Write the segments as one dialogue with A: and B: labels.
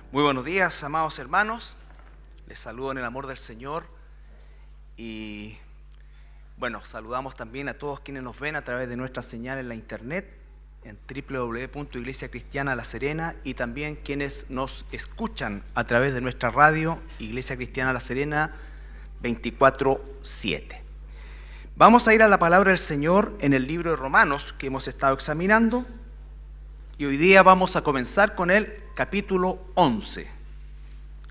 A: Muy buenos días, amados hermanos. Les saludo en el amor del Señor y saludamos también a todos quienes nos ven a través de nuestra señal en la internet en www.Iglesia Cristiana La Serena y también quienes nos escuchan a través de nuestra radio Iglesia Cristiana La Serena 24/7. Vamos a ir a la palabra del Señor en el libro de Romanos que hemos estado examinando y hoy día vamos a comenzar con el capítulo 11.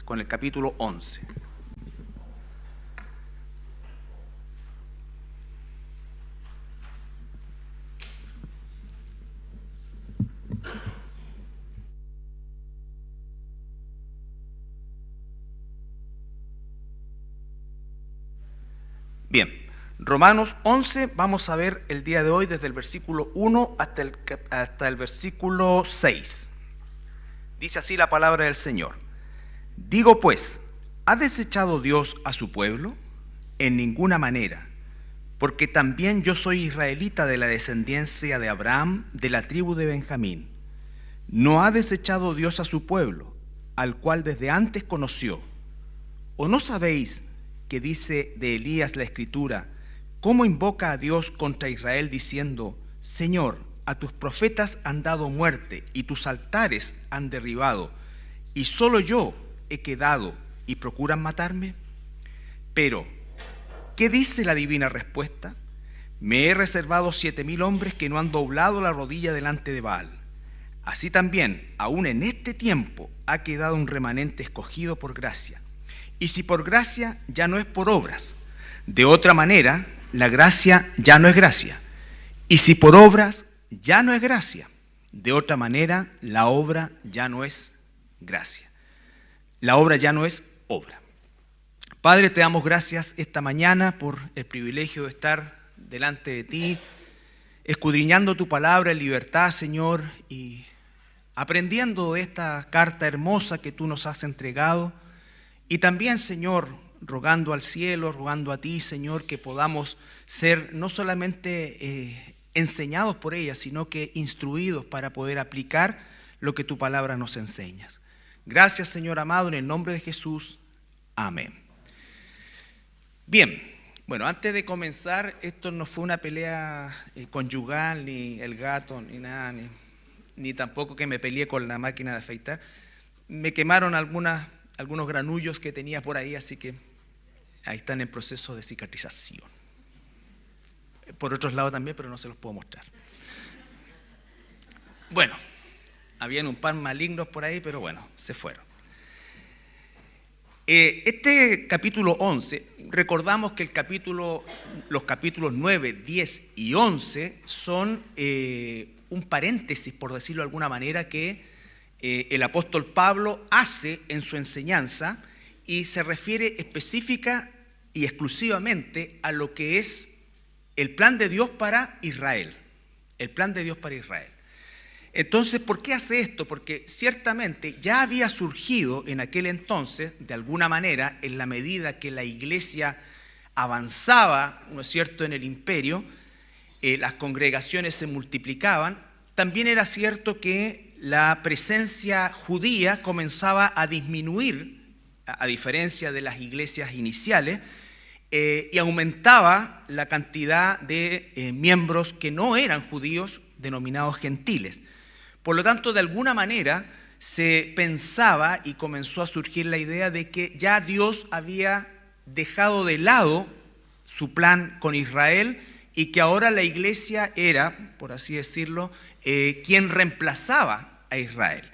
A: Con el capítulo 11. Bien, Romanos 11, vamos a ver el día de hoy desde el versículo 1 hasta el versículo 6. Dice así la palabra del Señor. Digo pues, ¿ha desechado Dios a su pueblo? En ninguna manera, porque también yo soy israelita de la descendencia de Abraham, de la tribu de Benjamín. ¿No ha desechado Dios a su pueblo, al cual desde antes conoció? ¿O no sabéis que dice de Elías la Escritura, cómo invoca a Dios contra Israel diciendo, Señor, a tus profetas han dado muerte y tus altares han derribado, y solo yo he quedado y procuran matarme? Pero, ¿qué dice la divina respuesta? Me he reservado 7,000 hombres que no han doblado la rodilla delante de Baal. Así también, aún en este tiempo, ha quedado un remanente escogido por gracia. Y si por gracia, ya no es por obras. De otra manera, la gracia ya no es gracia. Y si por obras, ya no es gracia. De otra manera, la obra ya no es gracia. La obra ya no es obra. Padre, te damos gracias esta mañana por el privilegio de estar delante de ti, escudriñando tu palabra en libertad, Señor, y aprendiendo de esta carta hermosa que tú nos has entregado. Y también, Señor, rogando al cielo, rogando a ti, Señor, que podamos ser no solamente enseñados por ella, sino que instruidos para poder aplicar lo que tu palabra nos enseñas. Gracias, Señor amado, en el nombre de Jesús. Amén. Bien, antes de comenzar, esto no fue una pelea conyugal, ni el gato, ni nada, ni tampoco que me peleé con la máquina de afeitar. Me quemaron algunos granullos que tenía por ahí, así que ahí están en proceso de cicatrización. Por otros lados también, pero no se los puedo mostrar. Habían un par malignos por ahí, pero se fueron. Este capítulo 11, recordamos que los capítulos 9, 10 y 11 son un paréntesis, por decirlo de alguna manera, que el apóstol Pablo hace en su enseñanza y se refiere específica y exclusivamente a lo que es el plan de Dios para Israel. El plan de Dios para Israel. Entonces, ¿por qué hace esto? Porque ciertamente ya había surgido en aquel entonces, de alguna manera, en la medida que la iglesia avanzaba, ¿no es cierto?, en el imperio, las congregaciones se multiplicaban. También era cierto que la presencia judía comenzaba a disminuir, a diferencia de las iglesias iniciales, y aumentaba la cantidad de miembros que no eran judíos, denominados gentiles. Por lo tanto, de alguna manera se pensaba y comenzó a surgir la idea de que ya Dios había dejado de lado su plan con Israel y que ahora la iglesia era, por así decirlo, quien reemplazaba a Israel.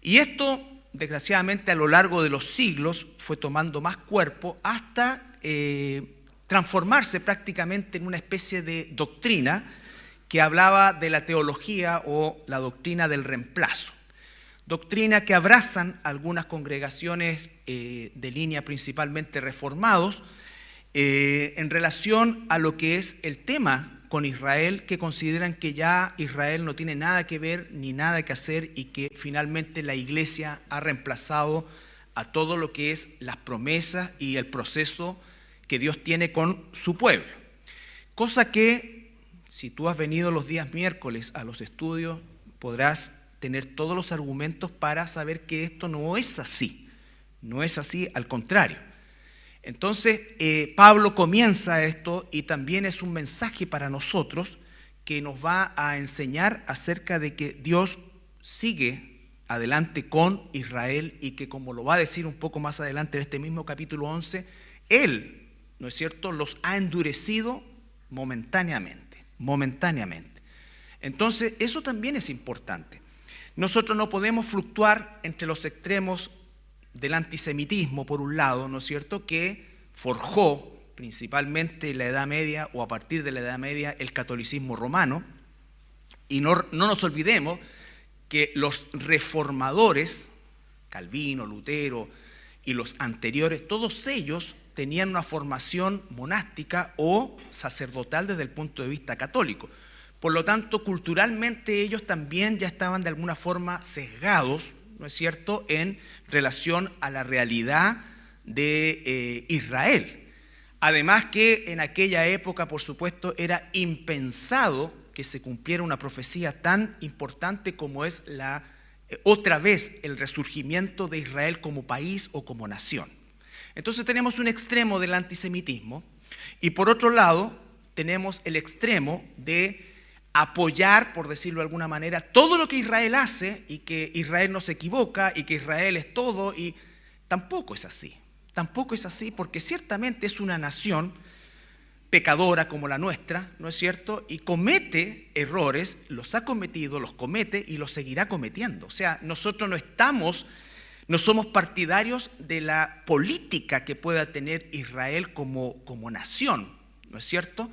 A: Y esto, desgraciadamente, a lo largo de los siglos fue tomando más cuerpo hasta transformarse prácticamente en una especie de doctrina que hablaba de la teología o la doctrina del reemplazo. Doctrina que abrazan algunas congregaciones de línea principalmente reformados en relación a lo que es el tema con Israel, que consideran que ya Israel no tiene nada que ver ni nada que hacer y que finalmente la iglesia ha reemplazado a todo lo que es las promesas y el proceso que Dios tiene con su pueblo. Cosa que, si tú has venido los días miércoles a los estudios, podrás tener todos los argumentos para saber que esto no es así. No es así, al contrario. Entonces, Pablo comienza esto y también es un mensaje para nosotros que nos va a enseñar acerca de que Dios sigue adelante con Israel y que, como lo va a decir un poco más adelante en este mismo capítulo 11, Él, ¿no es cierto?, los ha endurecido momentáneamente. Entonces, eso también es importante. Nosotros no podemos fluctuar entre los extremos del antisemitismo, por un lado, ¿no es cierto?, que forjó principalmente en la Edad Media o a partir de la Edad Media el catolicismo romano, y no nos olvidemos que los reformadores, Calvino, Lutero y los anteriores, todos ellos tenían una formación monástica o sacerdotal desde el punto de vista católico. Por lo tanto, culturalmente ellos también ya estaban de alguna forma sesgados, ¿no es cierto?, en relación a la realidad de Israel. Además que en aquella época, por supuesto, era impensado que se cumpliera una profecía tan importante como es otra vez el resurgimiento de Israel como país o como nación. Entonces tenemos un extremo del antisemitismo y por otro lado tenemos el extremo de apoyar, por decirlo de alguna manera, todo lo que Israel hace y que Israel no se equivoca y que Israel es todo, y tampoco es así. Tampoco es así, porque ciertamente es una nación pecadora como la nuestra, ¿no es cierto? Y comete errores, los ha cometido, los comete y los seguirá cometiendo. O sea, nosotros no somos partidarios de la política que pueda tener Israel como nación, ¿no es cierto?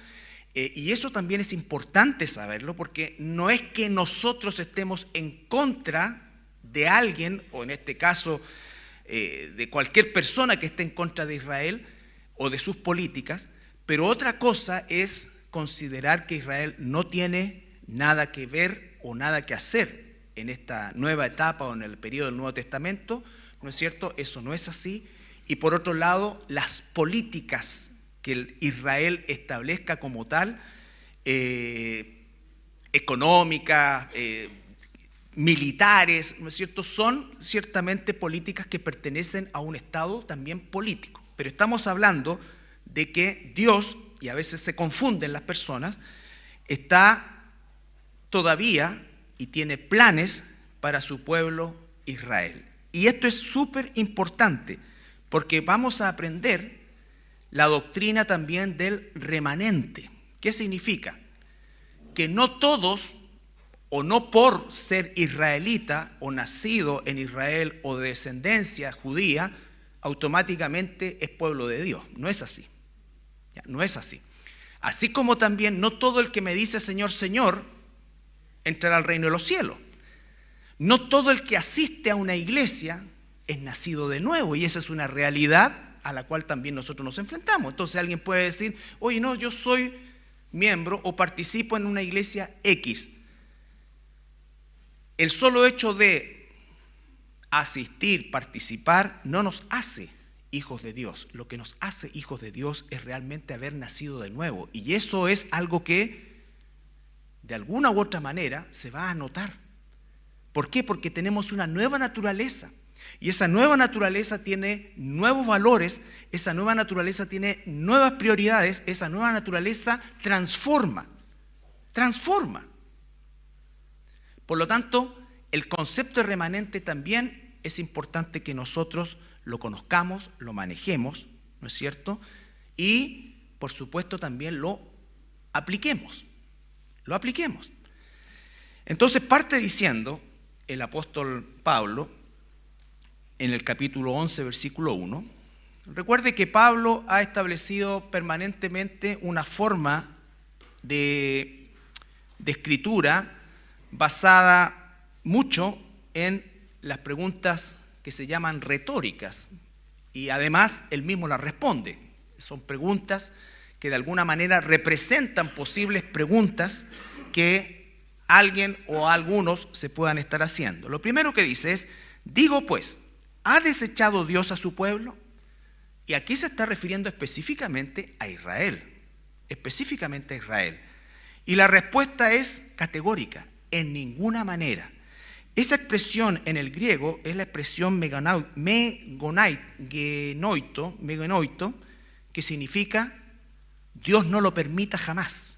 A: Y eso también es importante saberlo, porque no es que nosotros estemos en contra de alguien, o en este caso de cualquier persona que esté en contra de Israel o de sus políticas, pero otra cosa es considerar que Israel no tiene nada que ver o nada que hacer en esta nueva etapa o en el periodo del Nuevo Testamento, ¿no es cierto? Eso no es así. Y por otro lado, las políticas que Israel establezca como tal, económicas, militares, ¿no es cierto?, son ciertamente políticas que pertenecen a un Estado también político. Pero estamos hablando de que Dios, y a veces se confunden las personas, está todavía y tiene planes para su pueblo Israel. Y esto es súper importante, porque vamos a aprender la doctrina también del remanente. ¿Qué significa? Que no todos, o no por ser israelita o nacido en Israel o de descendencia judía, automáticamente es pueblo de Dios. No es así. No es así. Así como también no todo el que me dice Señor, Señor, entrará al reino de los cielos. No todo el que asiste a una iglesia es nacido de nuevo, y esa es una realidad a la cual también nosotros nos enfrentamos. Entonces alguien puede decir, oye, no, yo soy miembro o participo en una iglesia X. El solo hecho de asistir, participar, no nos hace hijos de Dios. Lo que nos hace hijos de Dios es realmente haber nacido de nuevo. Y eso es algo que de alguna u otra manera se va a notar. ¿Por qué? Porque tenemos una nueva naturaleza. Y esa nueva naturaleza tiene nuevos valores, esa nueva naturaleza tiene nuevas prioridades, esa nueva naturaleza transforma. Por lo tanto, el concepto de remanente también es importante que nosotros lo conozcamos, lo manejemos, ¿no es cierto? Y, por supuesto, también lo apliquemos. Entonces parte diciendo el apóstol Pablo en el capítulo 11, versículo 1. Recuerde que Pablo ha establecido permanentemente una forma de escritura basada mucho en las preguntas que se llaman retóricas, y además él mismo las responde. Son preguntas que de alguna manera representan posibles preguntas que alguien o algunos se puedan estar haciendo. Lo primero que dice es, digo pues, ¿ha desechado Dios a su pueblo? Y aquí se está refiriendo específicamente a Israel. Y la respuesta es categórica, en ninguna manera. Esa expresión en el griego es la expresión meganoito, que significa Dios no lo permita jamás.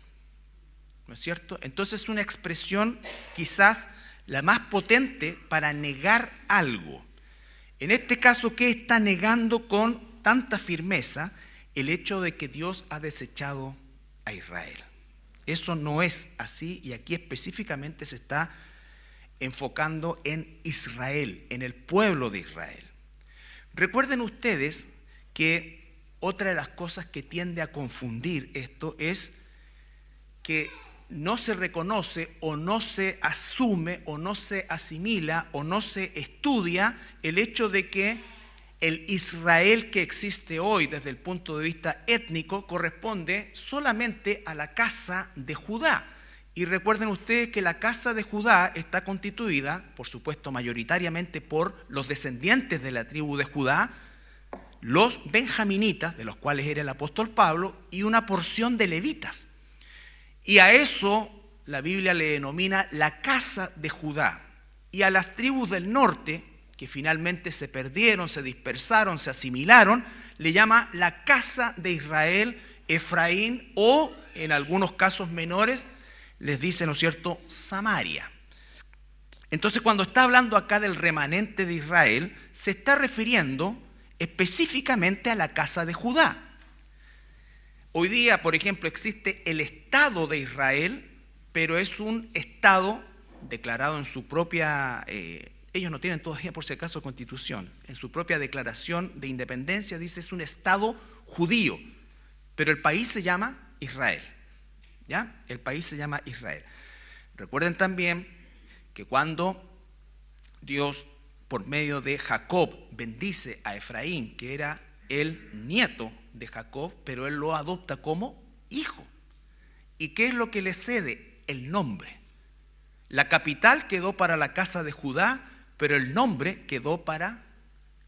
A: ¿No es cierto? Entonces es una expresión quizás la más potente para negar algo. En este caso, ¿qué está negando con tanta firmeza? El hecho de que Dios ha desechado a Israel. Eso no es así, y aquí específicamente se está enfocando en Israel, en el pueblo de Israel. Recuerden ustedes que otra de las cosas que tiende a confundir esto es que no se reconoce o no se asume o no se asimila o no se estudia el hecho de que el Israel que existe hoy desde el punto de vista étnico corresponde solamente a la casa de Judá. Y recuerden ustedes que la casa de Judá está constituida, por supuesto, mayoritariamente por los descendientes de la tribu de Judá, los benjaminitas, de los cuales era el apóstol Pablo, y una porción de levitas. Y a eso la Biblia le denomina la casa de Judá. Y a las tribus del norte, que finalmente se perdieron, se dispersaron, se asimilaron, le llama la casa de Israel, Efraín, o en algunos casos menores, les dice, ¿no es cierto?, Samaria. Entonces, cuando está hablando acá del remanente de Israel, se está refiriendo específicamente a la casa de Judá. Hoy día, por ejemplo, existe el Estado de Israel, pero es un Estado declarado en su propia, ellos no tienen todavía por si acaso constitución, en su propia declaración de independencia dice es un Estado judío, pero el país se llama Israel. ¿Ya? El país se llama Israel. Recuerden también que cuando Dios, por medio de Jacob, bendice a Efraín, que era el nieto de Jacob, pero él lo adopta como hijo. ¿Y qué es lo que le cede? El nombre. La capital quedó para la casa de Judá, pero el nombre quedó para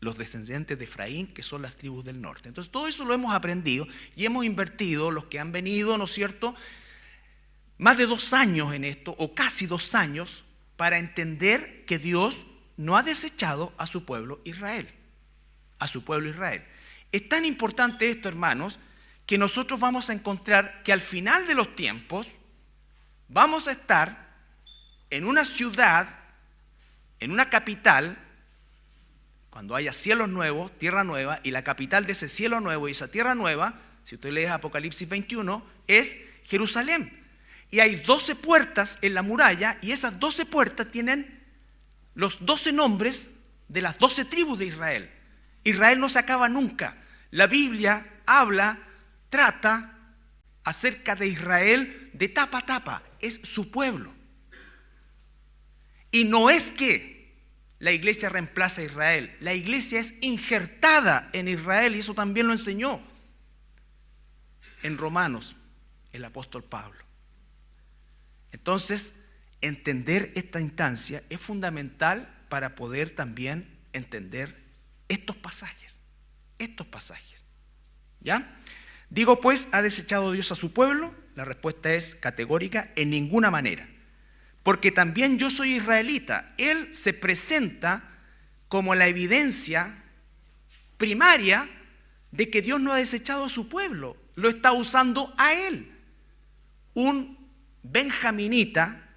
A: los descendientes de Efraín, que son las tribus del norte. Entonces todo eso lo hemos aprendido y hemos invertido, los que han venido, ¿no es cierto?, más de 2 años en esto, o casi 2 años, para entender que Dios no ha desechado a su pueblo Israel. A su pueblo Israel. Es tan importante esto, hermanos, que nosotros vamos a encontrar que al final de los tiempos vamos a estar en una ciudad, en una capital, cuando haya cielos nuevos, tierra nueva, y la capital de ese cielo nuevo y esa tierra nueva, si usted lee Apocalipsis 21, es Jerusalén. Y hay 12 puertas en la muralla, y esas 12 puertas tienen los 12 nombres de las 12 tribus de Israel. Israel no se acaba nunca. La Biblia habla, trata acerca de Israel de tapa a tapa. Es su pueblo. Y no es que la iglesia reemplaza a Israel. La iglesia es injertada en Israel, y eso también lo enseñó en Romanos el apóstol Pablo. Entonces, entender esta instancia es fundamental para poder también entender estos pasajes. ¿Ya? Digo pues, ¿ha desechado Dios a su pueblo? La respuesta es categórica, en ninguna manera. Porque también yo soy israelita. Él se presenta como la evidencia primaria de que Dios no ha desechado a su pueblo. Lo está usando a él. Un benjaminita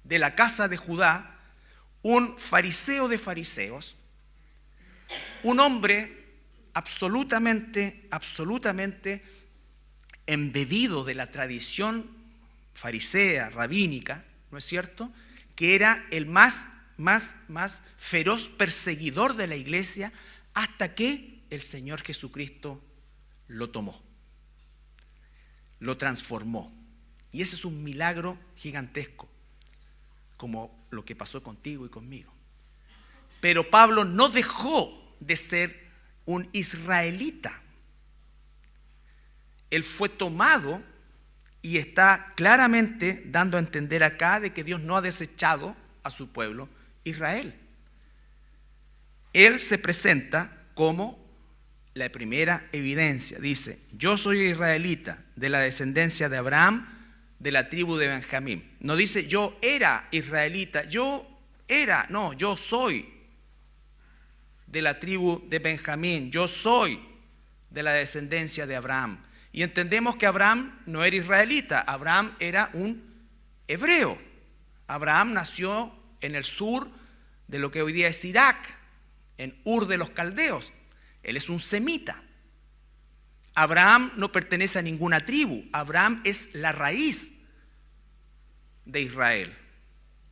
A: de la casa de Judá, un fariseo de fariseos, un hombre absolutamente embebido de la tradición farisea, rabínica, ¿no es cierto?, que era el más feroz perseguidor de la iglesia, hasta que el Señor Jesucristo lo tomó, lo transformó. Y ese es un milagro gigantesco, como lo que pasó contigo y conmigo. Pero Pablo no dejó de ser un israelita. Él fue tomado y está claramente dando a entender acá de que Dios no ha desechado a su pueblo Israel. Él se presenta como la primera evidencia. Dice, yo soy israelita de la descendencia de Abraham, de la tribu de Benjamín. No dice yo era israelita, yo no, yo soy de la tribu de Benjamín, yo soy de la descendencia de Abraham. Y entendemos que Abraham no era israelita, Abraham era un hebreo. Abraham nació en el sur de lo que hoy día es Irak, en Ur de los Caldeos. Él es un semita. Abraham no pertenece a ninguna tribu, Abraham es la raíz de Israel,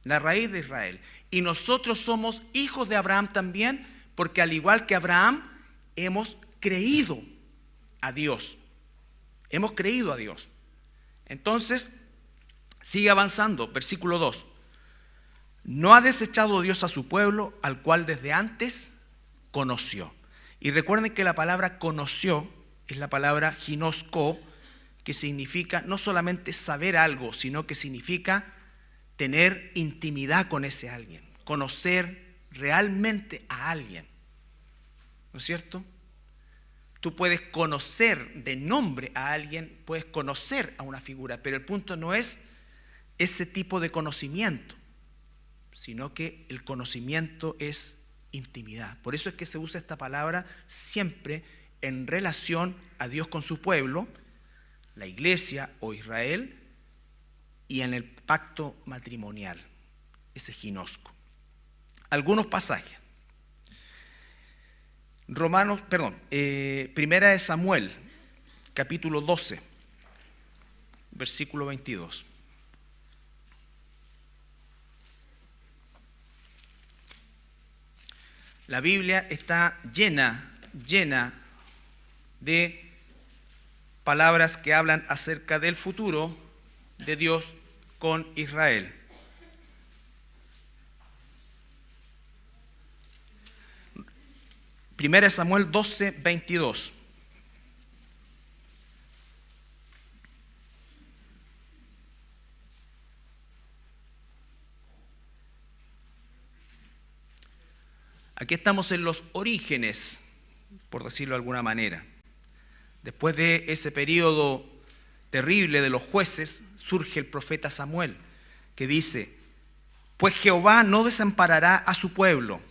A: la raíz de Israel. Y nosotros somos hijos de Abraham también, porque al igual que Abraham, hemos creído a Dios. Hemos creído a Dios. Entonces, sigue avanzando, versículo 2. No ha desechado Dios a su pueblo, al cual desde antes conoció. Y recuerden que la palabra conoció es la palabra ginosko, que significa no solamente saber algo, sino que significa tener intimidad con ese alguien, conocer realmente a alguien. ¿No es cierto? Tú puedes conocer de nombre a alguien, puedes conocer a una figura, pero el punto no es ese tipo de conocimiento, sino que el conocimiento es intimidad. Por eso es que se usa esta palabra siempre en relación a Dios con su pueblo, la iglesia o Israel, y en el pacto matrimonial, ese ginosco. Algunos pasajes. Primera de Samuel, capítulo 12, versículo 22. La Biblia está llena de palabras que hablan acerca del futuro de Dios con Israel. Primera de Samuel 12, 22. Aquí estamos en los orígenes, por decirlo de alguna manera. Después de ese periodo terrible de los jueces, surge el profeta Samuel, que dice: pues Jehová no desamparará a su pueblo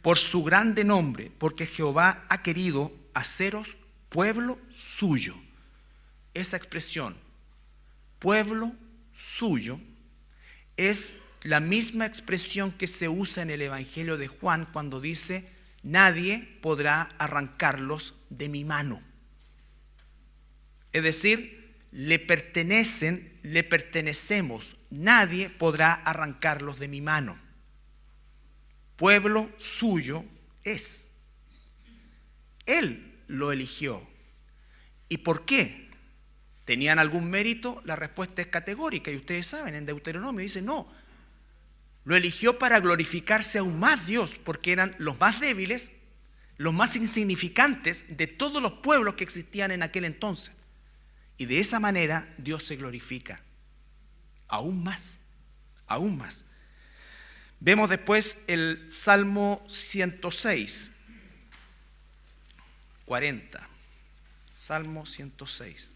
A: por su grande nombre, porque Jehová ha querido haceros pueblo suyo. Esa expresión, pueblo suyo, es la misma expresión que se usa en el Evangelio de Juan cuando dice: nadie podrá arrancarlos de mi mano. Es decir, le pertenecemos, nadie podrá arrancarlos de mi mano. Pueblo suyo es. Él lo eligió. ¿Y por qué? ¿Tenían algún mérito? La respuesta es categórica, y ustedes saben, en Deuteronomio dice no. Lo eligió para glorificarse aún más Dios, porque eran los más débiles, los más insignificantes de todos los pueblos que existían en aquel entonces. Y de esa manera Dios se glorifica aún más, aún más. Vemos después el Salmo 106, 40. Salmo 106.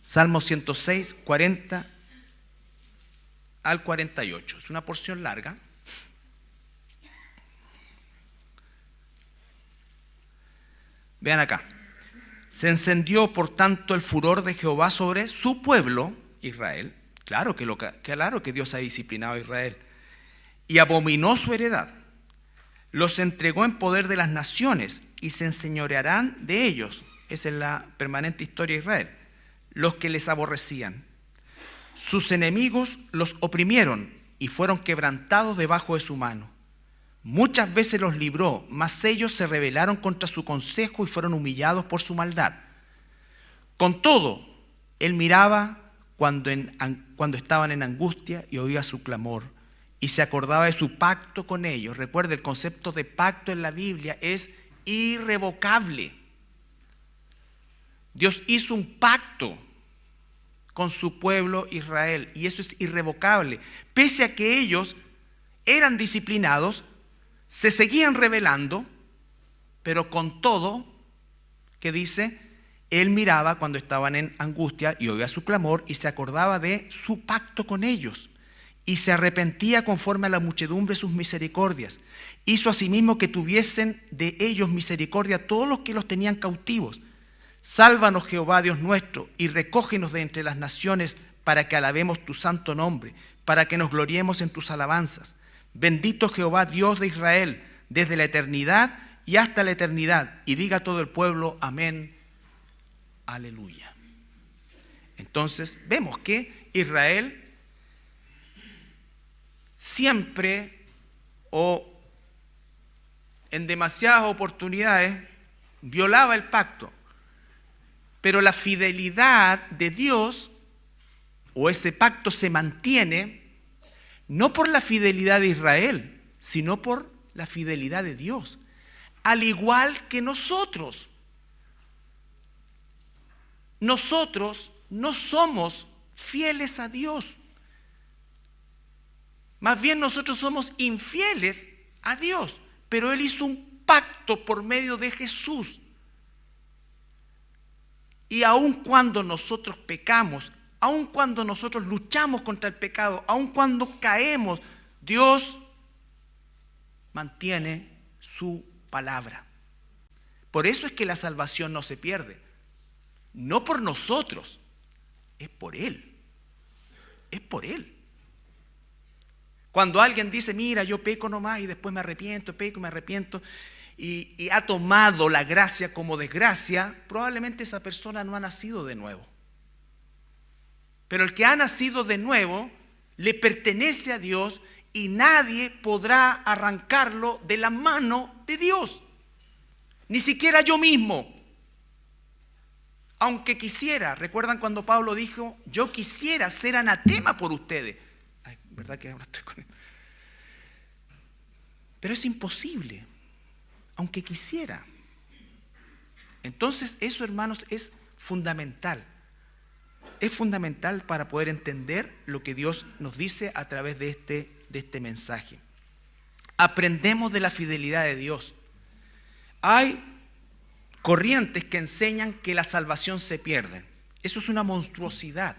A: Salmo 106, 40 al 48. Es una porción larga. Vean acá. Se encendió por tanto el furor de Jehová sobre su pueblo, Israel. Claro que Dios ha disciplinado a Israel. Y abominó su heredad. Los entregó en poder de las naciones y se enseñorearán de ellos. Esa es la permanente historia de Israel. Los que les aborrecían. Sus enemigos los oprimieron y fueron quebrantados debajo de su mano. Muchas veces los libró, mas ellos se rebelaron contra su consejo y fueron humillados por su maldad. Con todo, él miraba cuando estaban en angustia y oía su clamor y se acordaba de su pacto con ellos. Recuerde, el concepto de pacto en la Biblia es irrevocable. Dios hizo un pacto con su pueblo Israel y eso es irrevocable. Pese a que ellos eran disciplinados, se seguían rebelando, pero con todo, que dice, él miraba cuando estaban en angustia y oía su clamor y se acordaba de su pacto con ellos y se arrepentía conforme a la muchedumbre de sus misericordias. Hizo asimismo que tuviesen de ellos misericordia todos los que los tenían cautivos. Sálvanos, Jehová Dios nuestro, y recógenos de entre las naciones para que alabemos tu santo nombre, para que nos gloriemos en tus alabanzas. Bendito Jehová Dios de Israel, desde la eternidad y hasta la eternidad. Y diga todo el pueblo, amén, aleluya. Entonces vemos que Israel siempre o en demasiadas oportunidades violaba el pacto. Pero la fidelidad de Dios o ese pacto se mantiene no por la fidelidad de Israel, sino por la fidelidad de Dios. Al igual que nosotros. Nosotros no somos fieles a Dios. Más bien nosotros somos infieles a Dios. Pero Él hizo un pacto por medio de Jesús. Y aun cuando nosotros pecamos, aun cuando nosotros luchamos contra el pecado, aun cuando caemos, Dios mantiene su palabra. Por eso es que la salvación no se pierde. No por nosotros, es por Él. Es por Él. Cuando alguien dice, mira, yo peco nomás y después me arrepiento, peco, me arrepiento, y ha tomado la gracia como desgracia, probablemente esa persona no ha nacido de nuevo. Pero el que ha nacido de nuevo le pertenece a Dios y nadie podrá arrancarlo de la mano de Dios. Ni siquiera yo mismo. Aunque quisiera, ¿recuerdan cuando Pablo dijo, yo quisiera ser anatema por ustedes? Ay, ¿verdad que ahora estoy con él? Pero es imposible, aunque quisiera. Entonces eso, hermanos, es fundamental. Es fundamental para poder entender lo que Dios nos dice a través de este mensaje. Aprendemos de la fidelidad de Dios. Hay corrientes que enseñan que la salvación se pierde. Eso es una monstruosidad.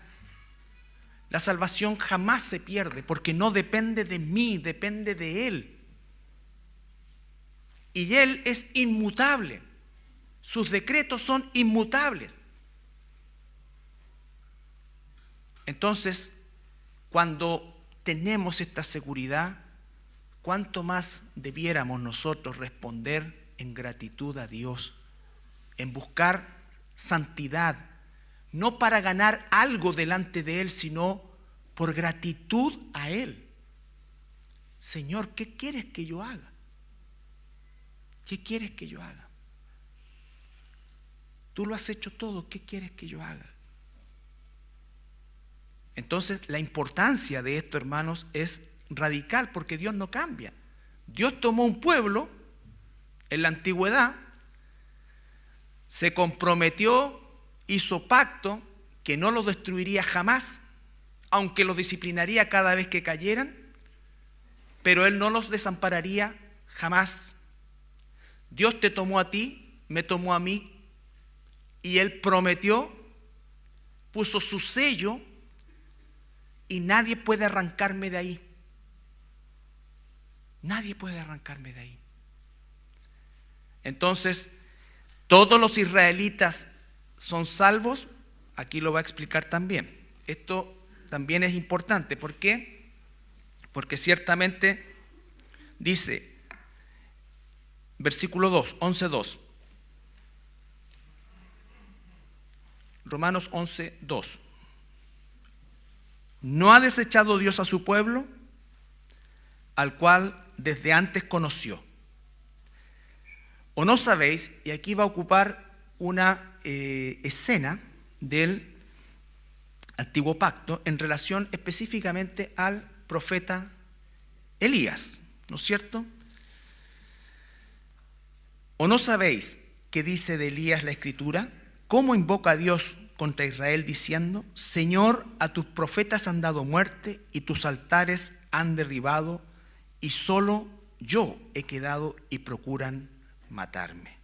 A: La salvación jamás se pierde porque no depende de mí, depende de Él. Y Él es inmutable. Sus decretos son inmutables. Entonces, cuando tenemos esta seguridad, ¿cuánto más debiéramos nosotros responder en gratitud a Dios? En buscar santidad, no para ganar algo delante de Él, sino por gratitud a Él. Señor, ¿qué quieres que yo haga? ¿Qué quieres que yo haga? Tú lo has hecho todo, ¿qué quieres que yo haga? Entonces, la importancia de esto, hermanos, es radical porque Dios no cambia. Dios tomó un pueblo en la antigüedad, se comprometió, hizo pacto que no lo destruiría jamás, aunque los disciplinaría cada vez que cayeran, pero Él no los desampararía jamás. Dios te tomó a ti, me tomó a mí, y Él prometió, puso su sello, y nadie puede arrancarme de ahí. Nadie puede arrancarme de ahí. Entonces, ¿todos los israelitas son salvos? Aquí lo va a explicar también. Esto también es importante. ¿Por qué? Porque ciertamente dice, versículo 2, 11:2. Romanos 11:2. ¿No ha desechado Dios a su pueblo, al cual desde antes conoció? ¿O no sabéis? Y aquí va a ocupar una escena del Antiguo Pacto en relación específicamente al profeta Elías, ¿no es cierto? ¿O no sabéis qué dice de Elías la Escritura? ¿Cómo invoca a Dios contra Israel diciendo, Señor, a tus profetas han dado muerte y tus altares han derribado y solo yo he quedado y procuran matarme.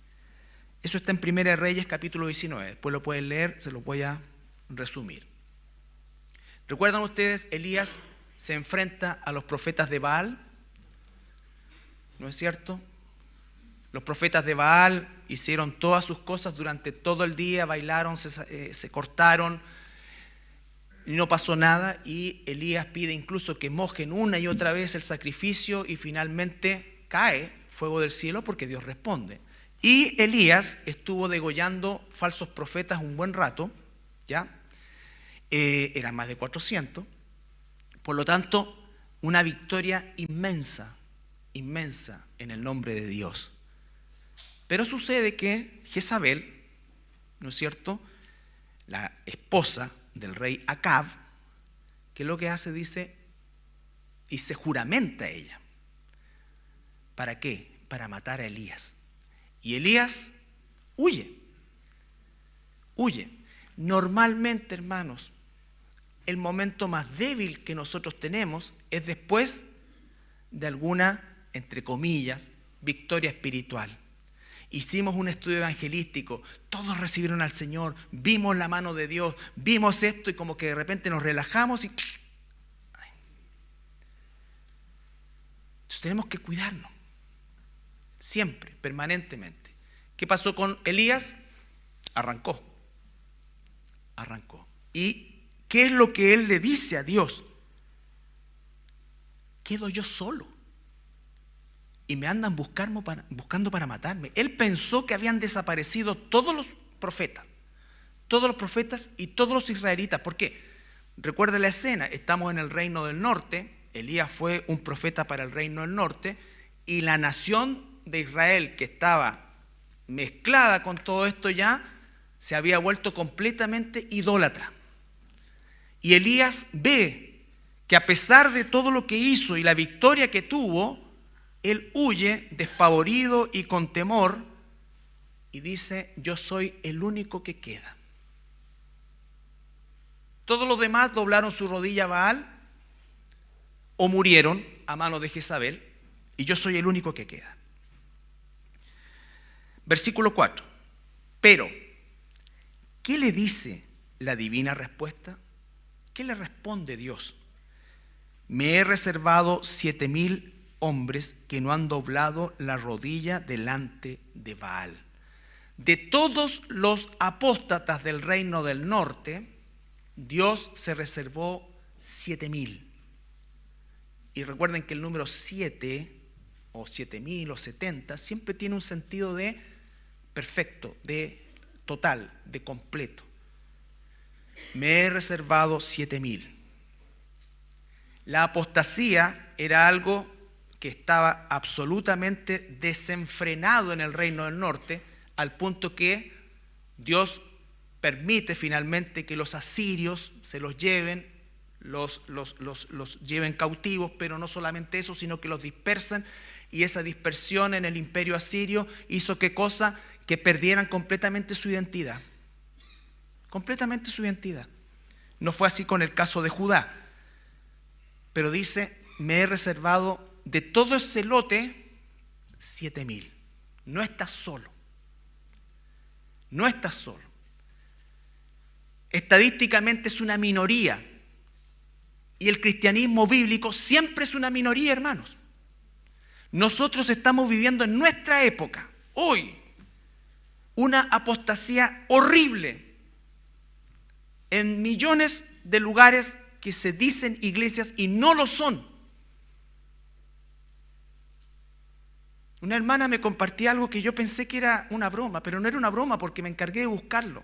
A: Eso está en 1 Reyes capítulo 19. Después lo pueden leer, se lo voy a resumir. ¿Recuerdan ustedes? Elías se enfrenta a los profetas de Baal, ¿no es cierto? Los profetas de Baal hicieron todas sus cosas durante todo el día, bailaron, se cortaron, y no pasó nada, y Elías pide incluso que mojen una y otra vez el sacrificio y finalmente cae fuego del cielo porque Dios responde. Y Elías estuvo degollando falsos profetas un buen rato, ¿ya? Eran más de 400, por lo tanto, una victoria inmensa en el nombre de Dios. Pero sucede que Jezabel, ¿no es cierto?, la esposa del rey Acab, que lo que hace, dice, y se juramenta a ella. ¿Para qué? Para matar a Elías. Y Elías huye. Normalmente, hermanos, el momento más débil que nosotros tenemos es después de alguna, entre comillas, victoria espiritual. Hicimos un estudio evangelístico, todos recibieron al Señor, vimos la mano de Dios, vimos esto y como que de repente nos relajamos y... Entonces tenemos que cuidarnos, siempre, permanentemente. ¿Qué pasó con Elías? Arrancó. ¿Y qué es lo que él le dice a Dios? Quedo yo solo. Y me andan buscando para matarme. Él pensó que habían desaparecido todos los profetas y todos los israelitas. ¿Por qué? Recuerde la escena, estamos en el reino del norte, Elías fue un profeta para el reino del norte, y la nación de Israel que estaba mezclada con todo esto ya, se había vuelto completamente idólatra. Y Elías ve que a pesar de todo lo que hizo y la victoria que tuvo, él huye despavorido y con temor y dice: yo soy el único que queda. Todos los demás doblaron su rodilla a Baal o murieron a manos de Jezabel, y yo soy el único que queda. Versículo 4. Pero, ¿qué le dice la divina respuesta? ¿Qué le responde Dios? Me he reservado 7,000 hombres que no han doblado la rodilla delante de Baal. De todos los apóstatas del reino del norte, Dios se reservó 7,000. Y recuerden que el número 7, o 7,000 o 70, siempre tiene un sentido de perfecto, de total, de completo. Me he reservado 7,000. La apostasía era algo que estaba absolutamente desenfrenado en el reino del norte, al punto que Dios permite finalmente que los asirios se los lleven, los lleven cautivos, pero no solamente eso, sino que los dispersan, y esa dispersión en el imperio asirio hizo ¿qué cosa? Que perdieran completamente su identidad. Completamente su identidad. No fue así con el caso de Judá, pero dice: me he reservado de todo ese lote 7,000. No estás solo. No estás solo. Estadísticamente es una minoría. Y el cristianismo bíblico siempre es una minoría, hermanos. Nosotros estamos viviendo en nuestra época, hoy, una apostasía horrible en millones de lugares que se dicen iglesias y no lo son. Una hermana me compartía algo que yo pensé que era una broma, pero no era una broma porque me encargué de buscarlo.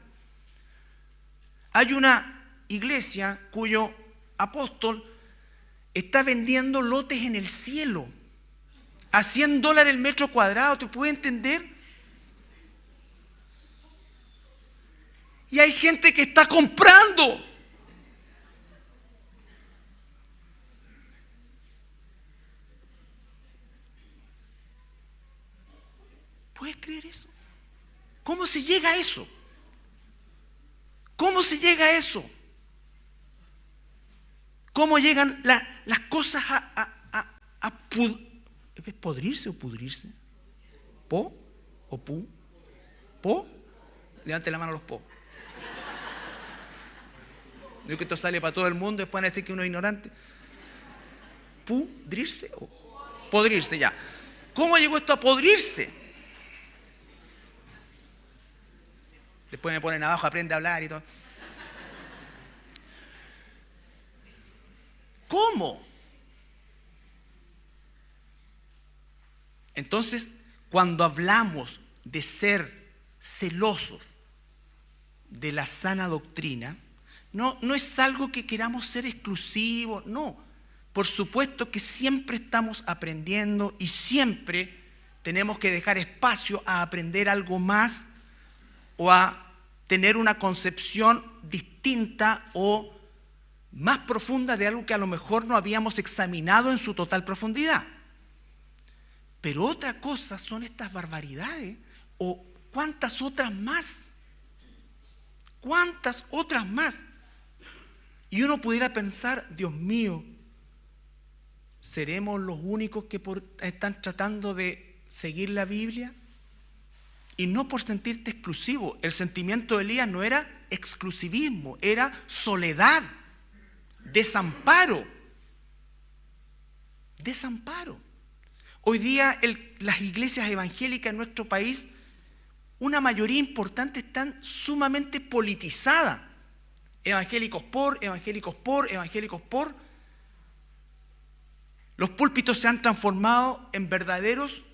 A: Hay una iglesia cuyo apóstol está vendiendo lotes en el cielo a $100 el metro cuadrado. ¿Te puede entender? Y hay gente que está comprando. ¿Puedes creer eso? ¿Cómo se llega a eso? ¿Cómo se llega a eso? ¿Cómo llegan las cosas a ¿Es podrirse o pudrirse? ¿Po o pu? ¿Po? Levante la mano a los po. Digo que esto sale para todo el mundo, después van a decir que uno es ignorante. ¿Pudrirse o podrirse? Ya. ¿Cómo llegó esto a podrirse? Después me ponen abajo, aprende a hablar y todo. ¿Cómo? Entonces, cuando hablamos de ser celosos de la sana doctrina, no es algo que queramos ser exclusivos, no. Por supuesto que siempre estamos aprendiendo y siempre tenemos que dejar espacio a aprender algo más o a tener una concepción distinta o más profunda de algo que a lo mejor no habíamos examinado en su total profundidad. Pero otra cosa son estas barbaridades o cuántas otras más. ¿Cuántas otras más? Y uno pudiera pensar, Dios mío, ¿seremos los únicos que están tratando de seguir la Biblia? Y no por sentirte exclusivo. El sentimiento de Elías no era exclusivismo, era soledad, desamparo. Desamparo. Hoy día las iglesias evangélicas en nuestro país, una mayoría importante, están sumamente politizadas. Evangélicos por. Los púlpitos se han transformado en verdaderos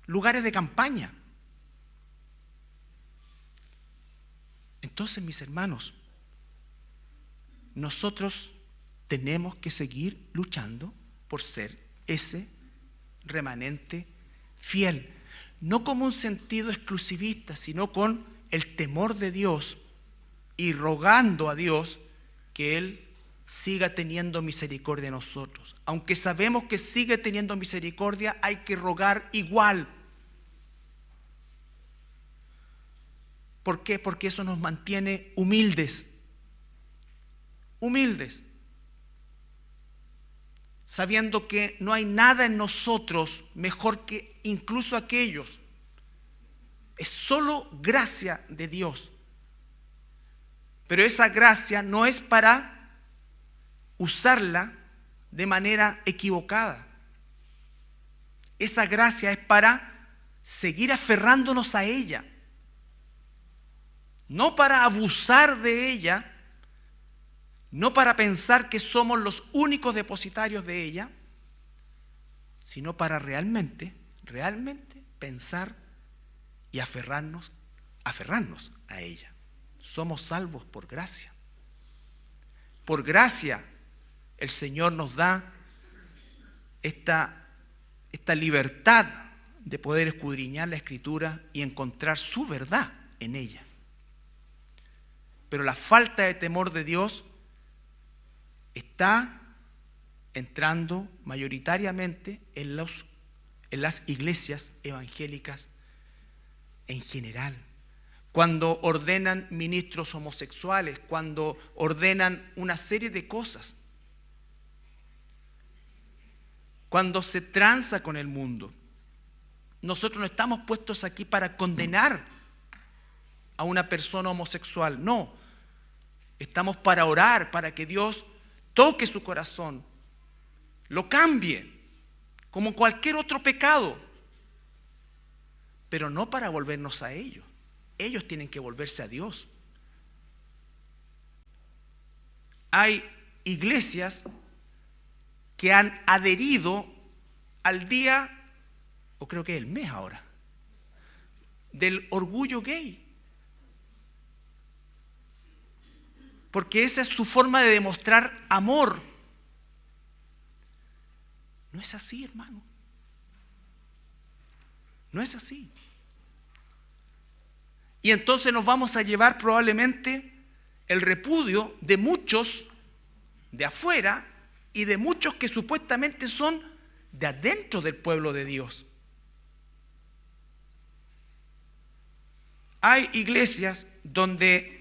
A: lugares de campaña. Entonces, mis hermanos, nosotros tenemos que seguir luchando por ser ese remanente fiel, no como un sentido exclusivista, sino con el temor de Dios y rogando a Dios que Él siga teniendo misericordia de nosotros. Aunque sabemos que sigue teniendo misericordia, hay que rogar igual. ¿Por qué? Porque eso nos mantiene humildes. Humildes. Sabiendo que no hay nada en nosotros mejor que incluso aquellos. Es solo gracia de Dios. Pero esa gracia no es para usarla de manera equivocada. Esa gracia es para seguir aferrándonos a ella. No para abusar de ella, no para pensar que somos los únicos depositarios de ella, sino para realmente pensar y aferrarnos a ella. Somos salvos por gracia. Por gracia el Señor nos da esta libertad de poder escudriñar la Escritura y encontrar su verdad en ella. Pero la falta de temor de Dios está entrando mayoritariamente en las iglesias evangélicas en general. Cuando ordenan ministros homosexuales, cuando ordenan una serie de cosas, cuando se tranza con el mundo. Nosotros no estamos puestos aquí para condenar a una persona homosexual, no. Estamos para orar, para que Dios toque su corazón, lo cambie, como cualquier otro pecado, pero no para volvernos a ellos. Ellos tienen que volverse a Dios. Hay iglesias que han adherido al día, o creo que es el mes ahora, del orgullo gay. Porque esa es su forma de demostrar amor. No es así, hermano. No es así. Y entonces nos vamos a llevar probablemente el repudio de muchos de afuera y de muchos que supuestamente son de adentro del pueblo de Dios. Hay iglesias donde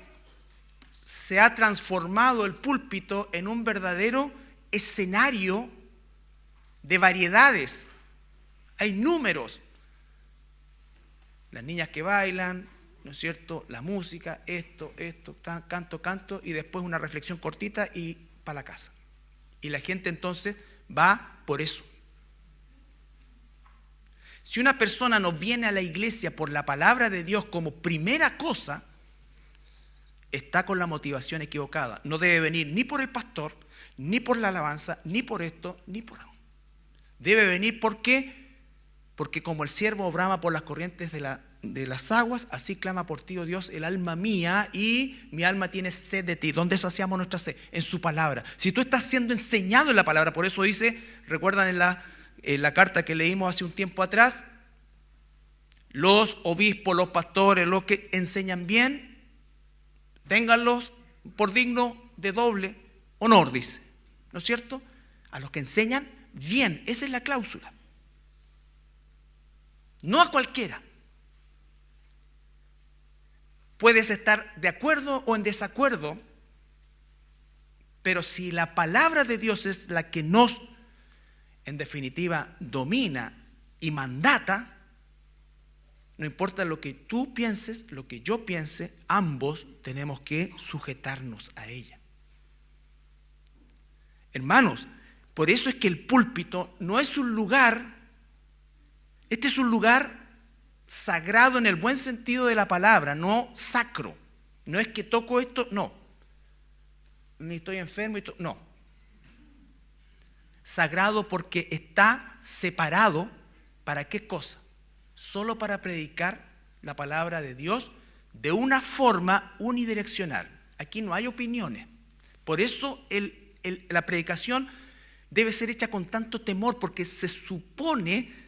A: se ha transformado el púlpito en un verdadero escenario de variedades. Hay números. Las niñas que bailan, ¿no es cierto? La música, esto, canto, y después una reflexión cortita y para la casa. Y la gente entonces va por eso. Si una persona no viene a la iglesia por la palabra de Dios como primera cosa, está con la motivación equivocada. No debe venir ni por el pastor, ni por la alabanza, ni por esto, ni por... Debe venir ¿por qué? Porque como el siervo brama por las corrientes de las aguas, así clama por ti, oh Dios, el alma mía, y mi alma tiene sed de ti. ¿Dónde saciamos nuestra sed? En su palabra. Si tú estás siendo enseñado en la palabra, por eso dice, recuerdan en la carta que leímos hace un tiempo atrás, los obispos, los pastores, los que enseñan bien, ténganlos por digno de doble honor, dice. ¿No es cierto? A los que enseñan bien, esa es la cláusula. No a cualquiera. Puedes estar de acuerdo o en desacuerdo, pero si la palabra de Dios es la que nos, en definitiva, domina y mandata, no importa lo que tú pienses, lo que yo piense, ambos tenemos que sujetarnos a ella. Hermanos, por eso es que el púlpito no es un lugar, este es un lugar sagrado en el buen sentido de la palabra, no sacro. No es que toco esto, no. Ni estoy enfermo, no. Sagrado porque está separado, ¿para qué cosa? Solo para predicar la palabra de Dios de una forma unidireccional. Aquí no hay opiniones. Por eso la predicación debe ser hecha con tanto temor, porque se supone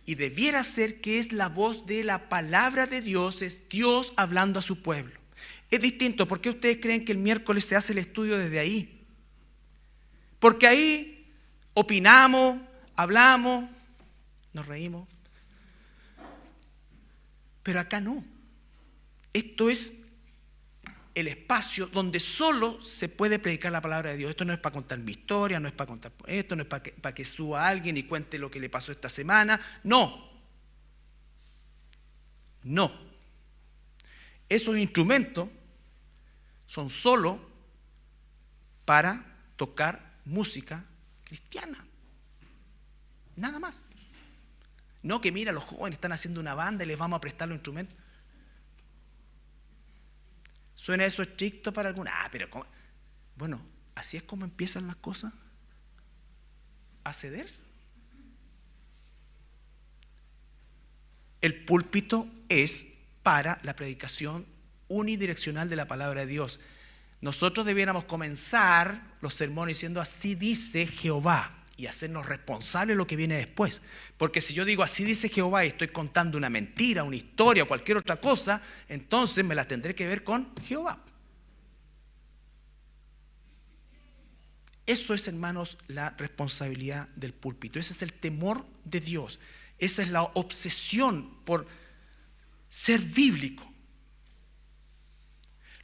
A: y debiera ser que es la voz de la palabra de Dios, es Dios hablando a su pueblo. Es distinto. ¿Por qué ustedes creen que el miércoles se hace el estudio desde ahí? Porque ahí opinamos, hablamos, nos reímos. Pero acá no. Esto es el espacio donde solo se puede predicar la palabra de Dios. Esto no es para contar mi historia, no es para contar esto, no es para que suba alguien y cuente lo que le pasó esta semana. No. No. Esos instrumentos son solo para tocar música cristiana. Nada más. No que mira, los jóvenes están haciendo una banda y les vamos a prestar los instrumentos. ¿Suena eso estricto para algunos? Pero ¿cómo? Bueno, así es como empiezan las cosas a cederse. El púlpito es para la predicación unidireccional de la palabra de Dios. Nosotros debiéramos comenzar los sermones diciendo así dice Jehová y hacernos responsables de lo que viene después. Porque si yo digo así dice Jehová y estoy contando una mentira, una historia o cualquier otra cosa, entonces me la tendré que ver con Jehová. Eso es, hermanos, la responsabilidad del púlpito. Ese es el temor de Dios. Esa es la obsesión por ser bíblico.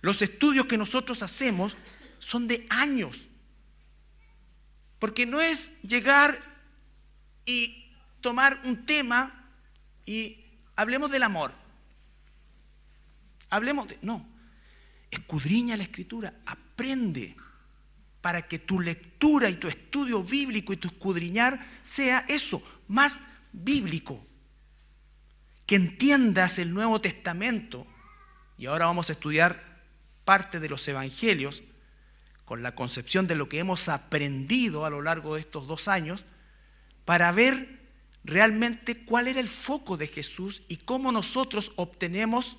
A: Los estudios que nosotros hacemos son de años. Porque no es llegar y tomar un tema y hablemos del amor. No. Escudriña la Escritura, aprende para que tu lectura y tu estudio bíblico y tu escudriñar sea eso, más bíblico. Que entiendas el Nuevo Testamento. Y ahora vamos a estudiar parte de los evangelios con la concepción de lo que hemos aprendido a lo largo de estos 2 años, para ver realmente cuál era el foco de Jesús y cómo nosotros obtenemos,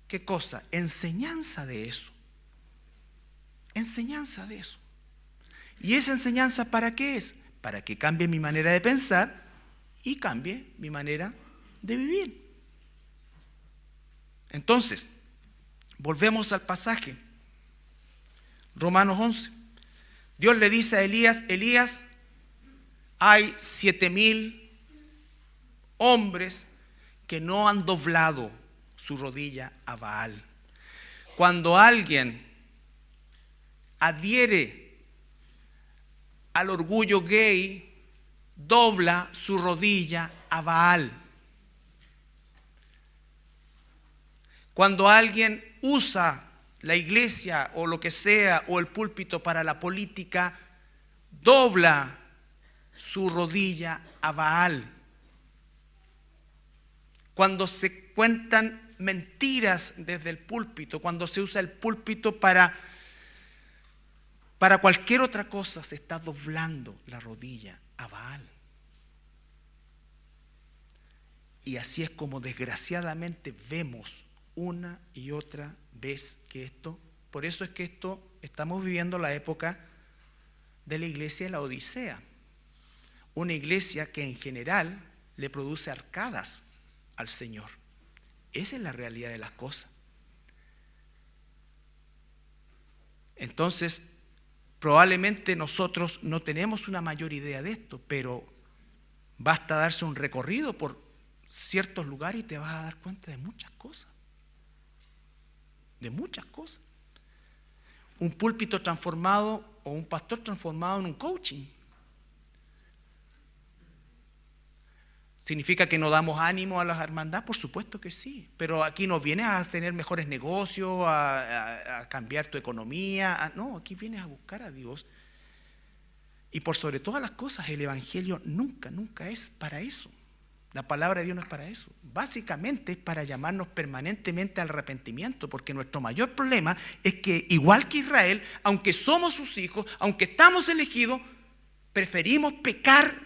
A: ¿qué cosa? Enseñanza de eso. Enseñanza de eso. ¿Y esa enseñanza para qué es? Para que cambie mi manera de pensar y cambie mi manera de vivir. Entonces, volvemos al pasaje. Romanos 11. Dios le dice a Elías, Elías, hay 7,000 hombres que no han doblado su rodilla a Baal. Cuando alguien adhiere al orgullo gay, dobla su rodilla a Baal. Cuando alguien usa la iglesia o lo que sea, o el púlpito para la política, dobla su rodilla a Baal. Cuando se cuentan mentiras desde el púlpito, cuando se usa el púlpito para cualquier otra cosa, se está doblando la rodilla a Baal. Y así es como desgraciadamente vemos una y otra vez que por eso es que estamos viviendo la época de la iglesia de la Odisea. Una iglesia que en general le produce arcadas al Señor. Esa es la realidad de las cosas. Entonces, probablemente nosotros no tenemos una mayor idea de esto, pero basta darse un recorrido por ciertos lugares y te vas a dar cuenta de muchas cosas. De muchas cosas. Un púlpito transformado o un pastor transformado en un coaching. ¿Significa que no damos ánimo a la hermandad? Por supuesto que sí, pero aquí no vienes a tener mejores negocios, a cambiar tu economía, no, aquí vienes a buscar a Dios. Y por sobre todas las cosas, el Evangelio nunca es para eso. La palabra de Dios no es para eso. Básicamente es para llamarnos permanentemente al arrepentimiento, porque nuestro mayor problema es que, igual que Israel, aunque somos sus hijos, aunque estamos elegidos, preferimos pecar